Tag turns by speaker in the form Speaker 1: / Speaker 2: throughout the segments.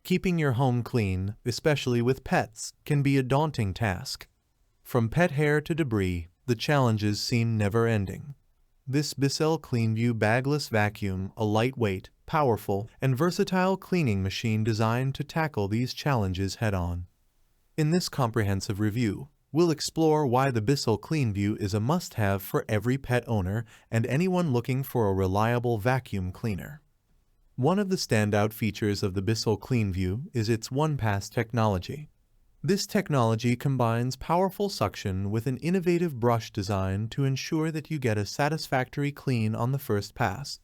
Speaker 1: Keeping your home clean, especially with pets, can be a daunting task. From pet hair to debris, the challenges seem never-ending. This Bissell Cleanview Bagless vacuum, a lightweight, powerful, and versatile cleaning machine designed to tackle these challenges head-on. In this comprehensive review, we'll explore why the Bissell Cleanview is a must-have for every pet owner and anyone looking for a reliable vacuum cleaner. One of the standout features of the Bissell Cleanview is its one-pass technology. This technology combines powerful suction with an innovative brush design to ensure that you get a satisfactory clean on the first pass.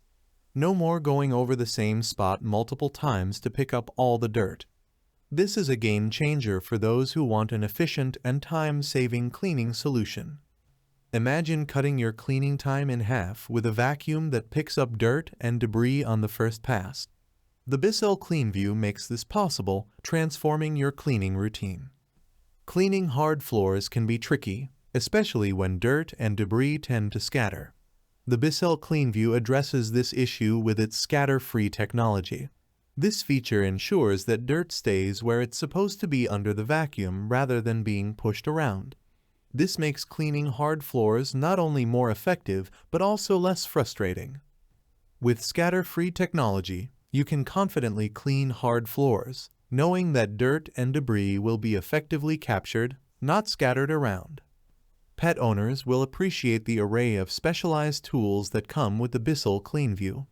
Speaker 1: No more going over the same spot multiple times to pick up all the dirt. This is a game changer for those who want an efficient and time-saving cleaning solution. Imagine cutting your cleaning time in half with a vacuum that picks up dirt and debris on the first pass. The Bissell Cleanview makes this possible, transforming your cleaning routine. Cleaning hard floors can be tricky, especially when dirt and debris tend to scatter. The Bissell Cleanview addresses this issue with its scatter-free technology. This feature ensures that dirt stays where it's supposed to be under the vacuum rather than being pushed around. This makes cleaning hard floors not only more effective, but also less frustrating. With scatter-free technology, you can confidently clean hard floors, knowing that dirt and debris will be effectively captured, not scattered around. Pet owners will appreciate the array of specialized tools that come with the Bissell Cleanview.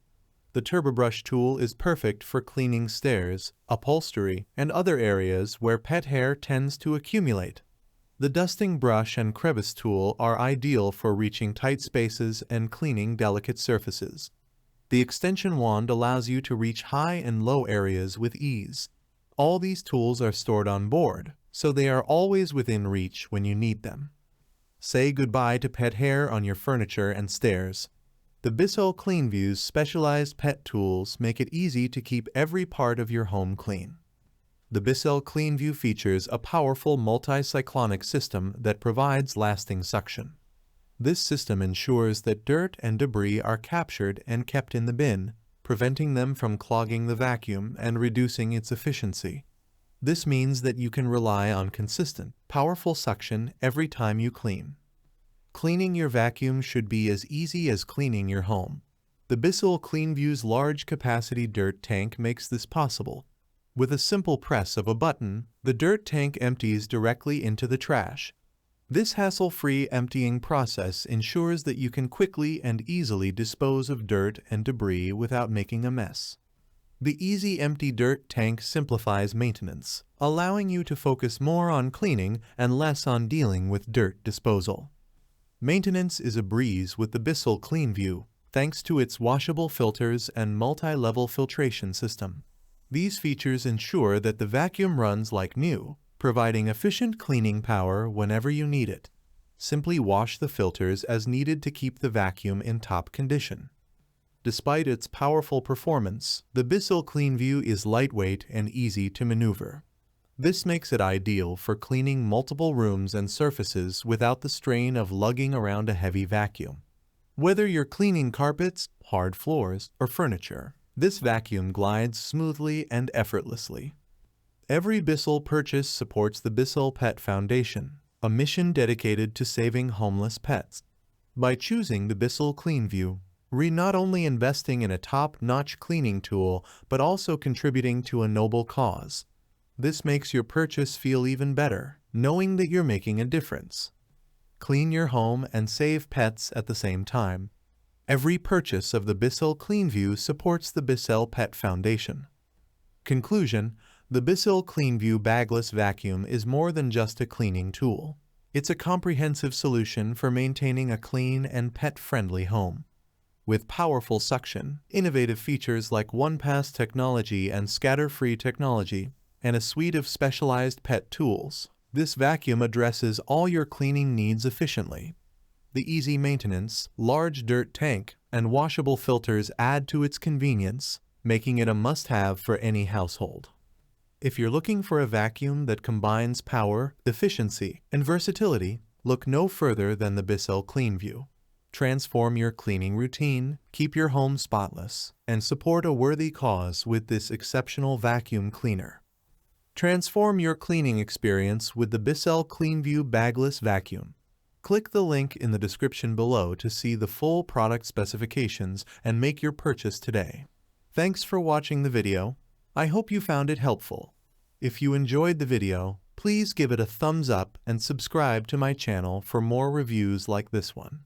Speaker 1: The TurboBrush tool is perfect for cleaning stairs, upholstery, and other areas where pet hair tends to accumulate. The dusting brush and crevice tool are ideal for reaching tight spaces and cleaning delicate surfaces. The extension wand allows you to reach high and low areas with ease. All these tools are stored on board, so they are always within reach when you need them. Say goodbye to pet hair on your furniture and stairs. The Bissell Cleanview's specialized pet tools make it easy to keep every part of your home clean. The Bissell Cleanview features a powerful multi-cyclonic system that provides lasting suction. This system ensures that dirt and debris are captured and kept in the bin, preventing them from clogging the vacuum and reducing its efficiency. This means that you can rely on consistent, powerful suction every time you clean. Cleaning your vacuum should be as easy as cleaning your home. The Bissell Cleanview's large-capacity dirt tank makes this possible. With a simple press of a button, the dirt tank empties directly into the trash. This hassle-free emptying process ensures that you can quickly and easily dispose of dirt and debris without making a mess. The easy empty dirt tank simplifies maintenance, allowing you to focus more on cleaning and less on dealing with dirt disposal. Maintenance is a breeze with the Bissell Cleanview, thanks to its washable filters and multi-level filtration system. These features ensure that the vacuum runs like new, providing efficient cleaning power whenever you need it. Simply wash the filters as needed to keep the vacuum in top condition. Despite its powerful performance, the Bissell Cleanview is lightweight and easy to maneuver. This makes it ideal for cleaning multiple rooms and surfaces without the strain of lugging around a heavy vacuum. Whether you're cleaning carpets, hard floors, or furniture, this vacuum glides smoothly and effortlessly. Every Bissell purchase supports the Bissell Pet Foundation, a mission dedicated to saving homeless pets. By choosing the Bissell Cleanview, we're not only investing in a top-notch cleaning tool, but also contributing to a noble cause. This makes your purchase feel even better, knowing that you're making a difference. Clean your home and save pets at the same time. Every purchase of the Bissell Cleanview supports the Bissell Pet Foundation. Conclusion: the Bissell Cleanview Bagless vacuum is more than just a cleaning tool. It's a comprehensive solution for maintaining a clean and pet-friendly home. With powerful suction, innovative features like one-pass technology and scatter-free technology, and a suite of specialized pet tools, this vacuum addresses all your cleaning needs efficiently. The easy maintenance, large dirt tank, and washable filters add to its convenience, making it a must-have for any household. If you're looking for a vacuum that combines power, efficiency, and versatility, look no further than the Bissell Cleanview. Transform your cleaning routine, keep your home spotless, and support a worthy cause with this exceptional vacuum cleaner. Transform your cleaning experience with the Bissell Cleanview Bagless vacuum. Click the link in the description below to see the full product specifications and make your purchase today. Thanks for watching the video. I hope you found it helpful. If you enjoyed the video, please give it a thumbs up and subscribe to my channel for more reviews like this one.